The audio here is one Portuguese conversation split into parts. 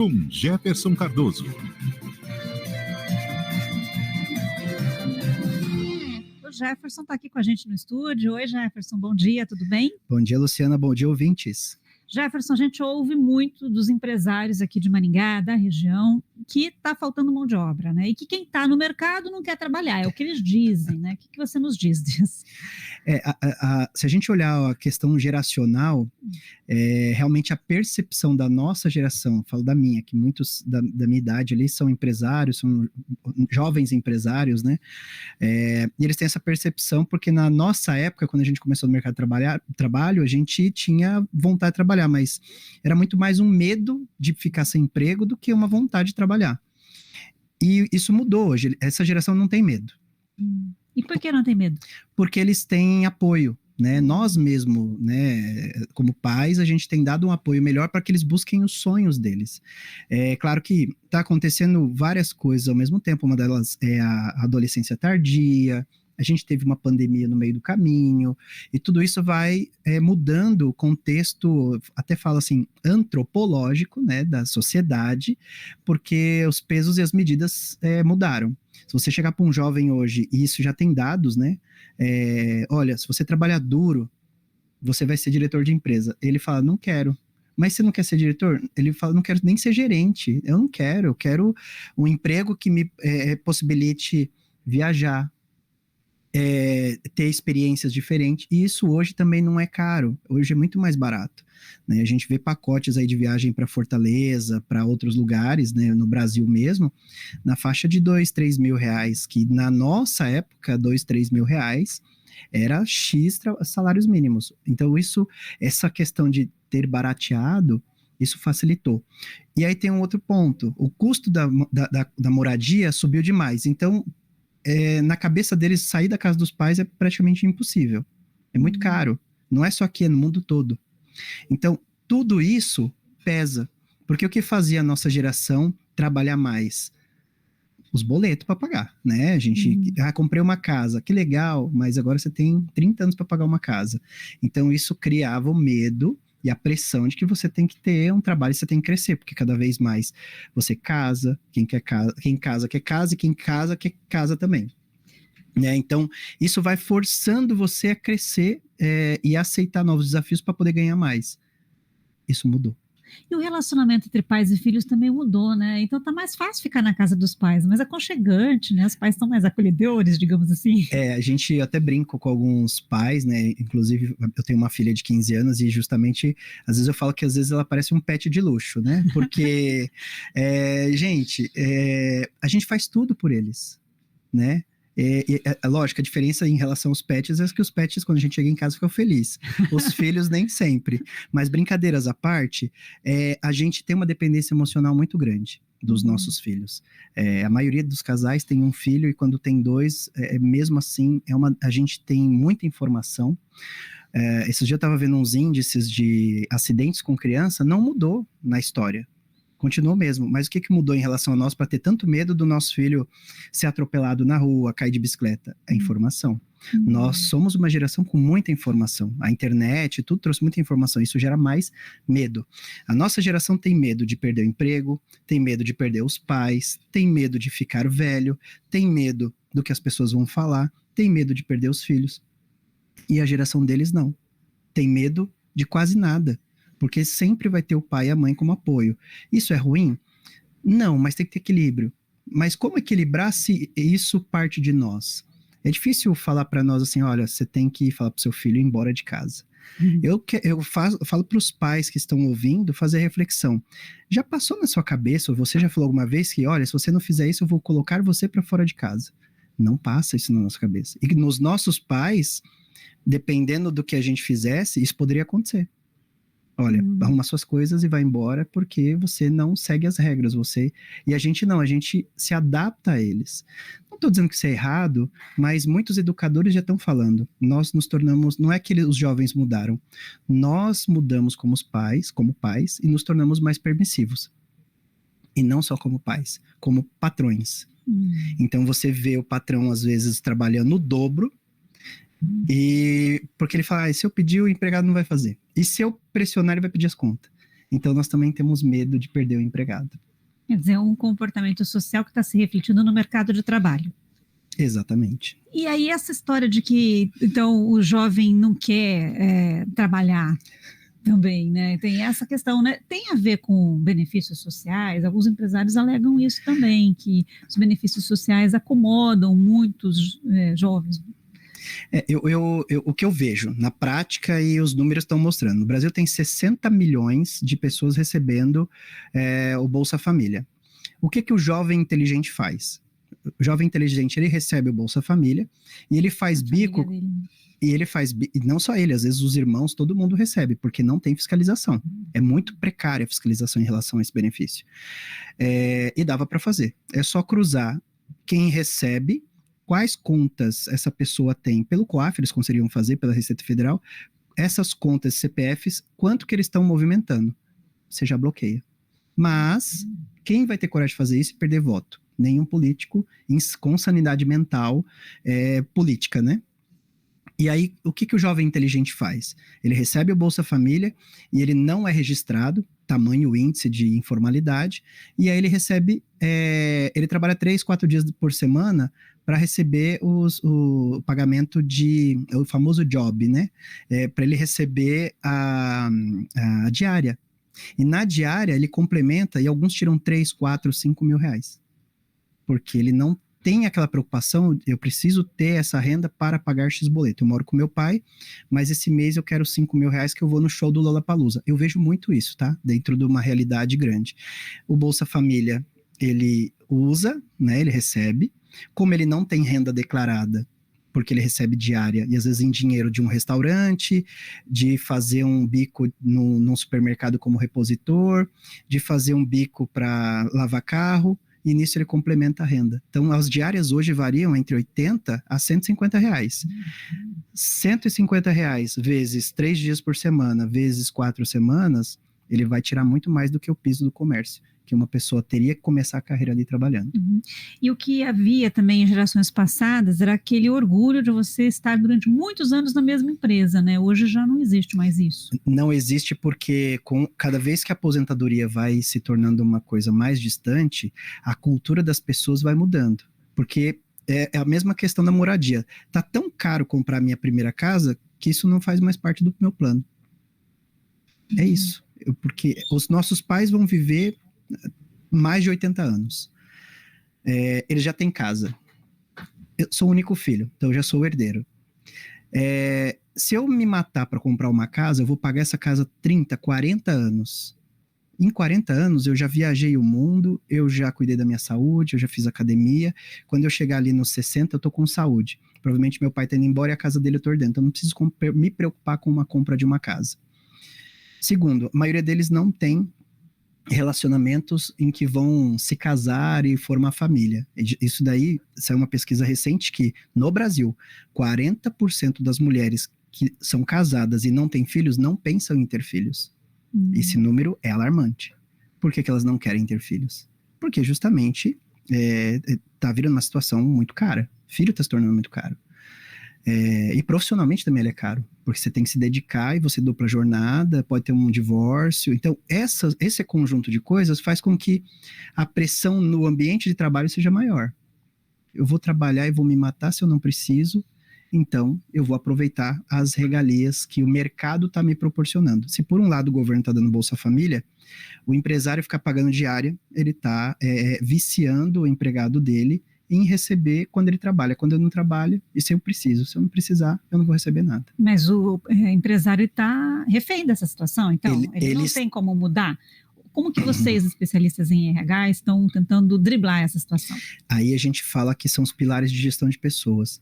Com Jefferson Cardoso. O Jefferson está aqui com a gente no estúdio. Oi, Jefferson, bom dia, tudo bem? Bom dia, Luciana, bom dia, ouvintes. Jefferson, a gente ouve muito dos empresários aqui de Maringá, da região, que está faltando mão de obra, né? E que quem está no mercado não quer trabalhar, é o que eles dizem, né? O que você nos diz disso? Se a gente olhar a questão geracional, realmente a percepção da nossa geração, falo da minha, que muitos da minha idade ali são empresários, são jovens empresários, né? E eles têm essa percepção porque na nossa época, quando a gente começou no mercado de trabalho, a gente tinha vontade de trabalhar, mas era muito mais um medo de ficar sem emprego do que uma vontade de trabalhar. E isso mudou hoje, essa geração não tem medo. E por que não tem medo? Porque eles têm apoio, né? Nós mesmo, né, como pais, a gente tem dado um apoio melhor para que eles busquem os sonhos deles. É claro que está acontecendo várias coisas ao mesmo tempo, uma delas é a adolescência tardia, a gente teve uma pandemia no meio do caminho, e tudo isso vai mudando o contexto, até falo assim, antropológico, né, da sociedade, porque os pesos e as medidas mudaram. Se você chegar para um jovem hoje, e isso já tem dados, né, olha, se você trabalhar duro, você vai ser diretor de empresa. Ele fala, não quero. Mas você não quer ser diretor? Ele fala, não quero nem ser gerente. Eu não quero, eu quero um emprego que me possibilite viajar, ter experiências diferentes, e isso hoje também não é caro, hoje é muito mais barato, né? A gente vê pacotes aí de viagem para Fortaleza, para outros lugares, né, no Brasil mesmo, na faixa de 2, 3 mil reais, que na nossa época, 2, 3 mil reais, era X salários mínimos. Então essa questão de ter barateado, isso facilitou. E aí tem um outro ponto, o custo da moradia subiu demais, então na cabeça deles, sair da casa dos pais é praticamente impossível. É muito caro. Não é só aqui, é no mundo todo. Então, tudo isso pesa. Porque o que fazia a nossa geração trabalhar mais? Os boletos para pagar, né? A gente, comprei uma casa, que legal, mas agora você tem 30 anos para pagar uma casa. Então, isso criava o medo e a pressão de que você tem que ter um trabalho e você tem que crescer, porque cada vez mais você casa, quem casa quer casa, e quem casa quer casa também. Né? Então, isso vai forçando você a crescer e aceitar novos desafios para poder ganhar mais. Isso mudou. E o relacionamento entre pais e filhos também mudou, né? Então tá mais fácil ficar na casa dos pais, mais aconchegante, né? Os pais estão mais acolhedores, digamos assim. A gente até brinca com alguns pais, né? Inclusive, eu tenho uma filha de 15 anos e justamente, às vezes eu falo que às vezes ela parece um pet de luxo, né? Porque, gente, a gente faz tudo por eles, né? Lógico, a diferença em relação aos pets é que os pets, quando a gente chega em casa, ficam felizes. Os filhos, nem sempre. Mas brincadeiras à parte, a gente tem uma dependência emocional muito grande dos nossos filhos. A maioria dos casais tem um filho e quando tem dois, mesmo assim, a gente tem muita informação. Esses dias eu estava vendo uns índices de acidentes com criança, não mudou na história. Continuou mesmo, mas o que mudou em relação a nós para ter tanto medo do nosso filho ser atropelado na rua, cair de bicicleta? A informação. Nós somos uma geração com muita informação. A internet, tudo trouxe muita informação. Isso gera mais medo. A nossa geração tem medo de perder o emprego, tem medo de perder os pais, tem medo de ficar velho, tem medo do que as pessoas vão falar, tem medo de perder os filhos. E a geração deles não. Tem medo de quase nada. Porque sempre vai ter o pai e a mãe como apoio. Isso é ruim? Não, mas tem que ter equilíbrio. Mas como equilibrar se isso parte de nós? É difícil falar para nós assim, olha, você tem que falar para seu filho ir embora de casa. Eu falo para os pais que estão ouvindo fazer reflexão. Já passou na sua cabeça, ou você já falou alguma vez que, olha, se você não fizer isso, eu vou colocar você para fora de casa. Não passa isso na nossa cabeça. E nos nossos pais, dependendo do que a gente fizesse, isso poderia acontecer. Olha, arruma suas coisas e vai embora porque você não segue as regras, E a gente não, a gente se adapta a eles. Não estou dizendo que isso é errado, mas muitos educadores já estão falando. Nós nos tornamos, não é que os jovens mudaram, nós mudamos como pais, e nos tornamos mais permissivos. E não só como pais, como patrões. Então você vê o patrão, às vezes, trabalhando o dobro, e porque ele fala, se eu pedir, o empregado não vai fazer. E se eu pressionar, ele vai pedir as contas. Então, nós também temos medo de perder o empregado. Quer dizer, um comportamento social que está se refletindo no mercado de trabalho. Exatamente. E aí essa história de que, então, o jovem não quer trabalhar também, né? Tem essa questão, né? Tem a ver com benefícios sociais. Alguns empresários alegam isso também, que os benefícios sociais acomodam muitos jovens. O que eu vejo na prática e os números estão mostrando. No Brasil tem 60 milhões de pessoas recebendo o Bolsa Família. O que o jovem inteligente faz? O jovem inteligente, ele recebe o Bolsa Família e ele faz bico, e não só ele, às vezes os irmãos, todo mundo recebe, porque não tem fiscalização. É muito precária a fiscalização em relação a esse benefício. E dava para fazer. É só cruzar quem recebe, quais contas essa pessoa tem pelo COAF, eles conseguiriam fazer pela Receita Federal, essas contas CPFs, quanto que eles estão movimentando. Você já bloqueia. Mas quem vai ter coragem de fazer isso e perder voto? Nenhum político com sanidade mental política, né? E aí, o que o jovem inteligente faz? Ele recebe o Bolsa Família e ele não é registrado, tamanho índice de informalidade, e aí ele recebe, ele trabalha 3, 4 dias por semana para receber o pagamento o famoso job, né? Para ele receber a diária. E na diária ele complementa, e alguns tiram 3, 4, 5 mil reais. Porque ele não tem aquela preocupação, eu preciso ter essa renda para pagar X boleto. Eu moro com meu pai, mas esse mês eu quero 5 mil reais que eu vou no show do Lollapalooza. Eu vejo muito isso, tá? Dentro de uma realidade grande. O Bolsa Família, ele usa, né? Ele recebe. Como ele não tem renda declarada, porque ele recebe diária, e às vezes em dinheiro de um restaurante, de fazer um bico num supermercado como repositor, de fazer um bico para lavar carro, e nisso ele complementa a renda. Então, as diárias hoje variam entre 80 a 150 reais. 150 reais vezes 3 dias por semana, vezes 4 semanas, ele vai tirar muito mais do que o piso do comércio, que uma pessoa teria que começar a carreira ali trabalhando. Uhum. E o que havia também em gerações passadas era aquele orgulho de você estar durante muitos anos na mesma empresa, né? Hoje já não existe mais isso. Não existe porque cada vez que a aposentadoria vai se tornando uma coisa mais distante, a cultura das pessoas vai mudando. Porque é a mesma questão da moradia. Tá tão caro comprar a minha primeira casa que isso não faz mais parte do meu plano. É isso. Porque os nossos pais vão viver mais de 80 anos. Eles já têm casa. Eu sou o único filho, então eu já sou o herdeiro. Se eu me matar para comprar uma casa, eu vou pagar essa casa 30, 40 anos. Em 40 anos, eu já viajei o mundo, eu já cuidei da minha saúde, eu já fiz academia. Quando eu chegar ali nos 60, eu tô com saúde. Provavelmente meu pai tá indo embora e a casa dele eu tô herdando. Então eu não preciso me preocupar com uma compra de uma casa. Segundo, a maioria deles não tem relacionamentos em que vão se casar e formar família. Isso daí, saiu uma pesquisa recente que, no Brasil, 40% das mulheres que são casadas e não têm filhos não pensam em ter filhos. Esse número é alarmante. Por que elas não querem ter filhos? Porque justamente tá virando uma situação muito cara. Filho tá se tornando muito caro. E profissionalmente também ele é caro, porque você tem que se dedicar e você dupla jornada, pode ter um divórcio. Então, esse conjunto de coisas faz com que a pressão no ambiente de trabalho seja maior. Eu vou trabalhar e vou me matar se eu não preciso, então eu vou aproveitar as regalias que o mercado está me proporcionando. Se por um lado o governo está dando Bolsa Família, o empresário fica pagando diária, ele está viciando o empregado dele em receber quando ele trabalha. Quando eu não trabalho, isso eu preciso. Se eu não precisar, eu não vou receber nada. Mas o empresário está refém dessa situação, então? Ele não tem como mudar? Como que vocês, especialistas em RH, estão tentando driblar essa situação? Aí a gente fala que são os pilares de gestão de pessoas.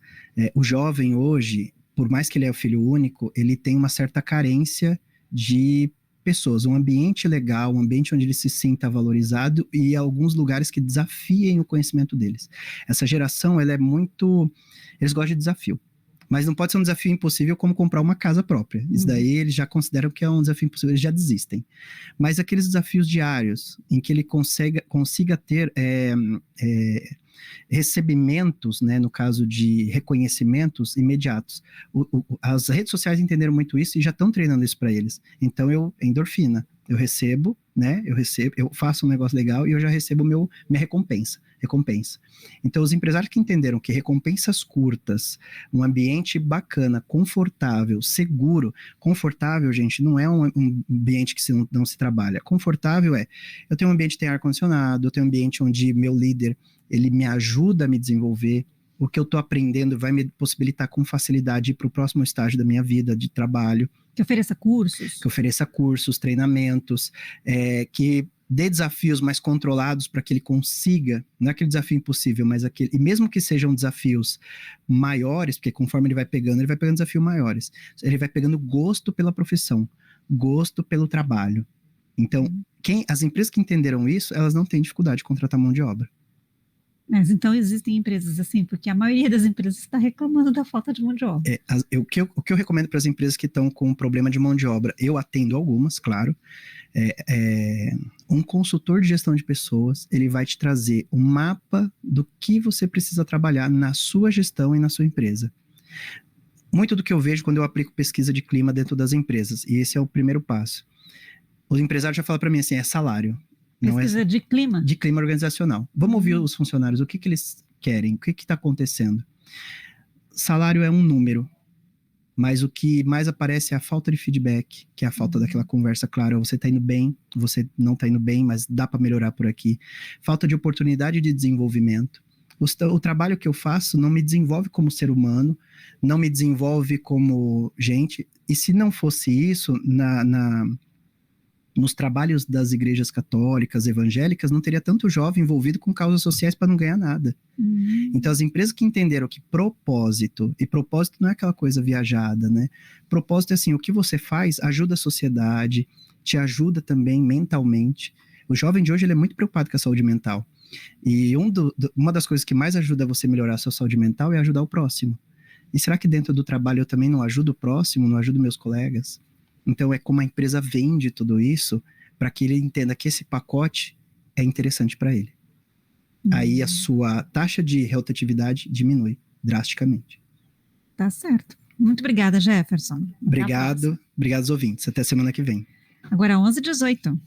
O jovem hoje, por mais que ele é o filho único, ele tem uma certa carência de pessoas, um ambiente legal, um ambiente onde ele se sinta valorizado e alguns lugares que desafiem o conhecimento deles. Essa geração, ela é muito... Eles gostam de desafio. Mas não pode ser um desafio impossível como comprar uma casa própria. Isso daí eles já consideram que é um desafio impossível, eles já desistem. Mas aqueles desafios diários, em que ele consiga ter recebimentos, né, no caso de reconhecimentos imediatos. As redes sociais entenderam muito isso e já estão treinando isso para eles. Então, endorfina. eu recebo, né? Eu faço um negócio legal e eu já recebo minha recompensa. Então, os empresários que entenderam que recompensas curtas, um ambiente bacana, confortável, seguro. Confortável, gente, não é um ambiente que não se trabalha. Confortável eu tenho um ambiente que tem ar-condicionado, eu tenho um ambiente onde meu líder, ele me ajuda a me desenvolver. O que eu estou aprendendo vai me possibilitar com facilidade ir para o próximo estágio da minha vida de trabalho. Que ofereça cursos. Que ofereça cursos, treinamentos, que dê desafios mais controlados para que ele consiga, não é aquele desafio impossível, mas aquele, e mesmo que sejam desafios maiores, porque conforme ele vai pegando desafios maiores. Ele vai pegando gosto pela profissão, gosto pelo trabalho. Então, as empresas que entenderam isso, elas não têm dificuldade de contratar mão de obra. Mas então existem empresas assim, porque a maioria das empresas está reclamando da falta de mão de obra. O que eu recomendo para as empresas que estão com problema de mão de obra, eu atendo algumas, claro. Um consultor de gestão de pessoas, ele vai te trazer um mapa do que você precisa trabalhar na sua gestão e na sua empresa. Muito do que eu vejo quando eu aplico pesquisa de clima dentro das empresas, e esse é o primeiro passo. Os empresários já falam para mim assim, é salário. Pesquisa de clima? De clima organizacional. Vamos ouvir os funcionários, o que eles querem, o que está acontecendo. Salário é um número, mas o que mais aparece é a falta de feedback, que é a falta daquela conversa clara, você está indo bem, você não está indo bem, mas dá para melhorar por aqui. Falta de oportunidade de desenvolvimento. O trabalho que eu faço não me desenvolve como ser humano, não me desenvolve como gente, e se não fosse isso, nos trabalhos das igrejas católicas, evangélicas, não teria tanto jovem envolvido com causas sociais para não ganhar nada. Então, as empresas que entenderam que propósito não é aquela coisa viajada, né? Propósito é assim, o que você faz ajuda a sociedade, te ajuda também mentalmente. O jovem de hoje, ele é muito preocupado com a saúde mental. E uma das coisas que mais ajuda você a melhorar a sua saúde mental é ajudar o próximo. E será que dentro do trabalho eu também não ajudo o próximo, não ajudo meus colegas? Então, é como a empresa vende tudo isso para que ele entenda que esse pacote é interessante para ele. Aí a sua taxa de rotatividade diminui drasticamente. Tá certo. Muito obrigada, Jefferson. Obrigado aos ouvintes. Até semana que vem. Agora 11h18.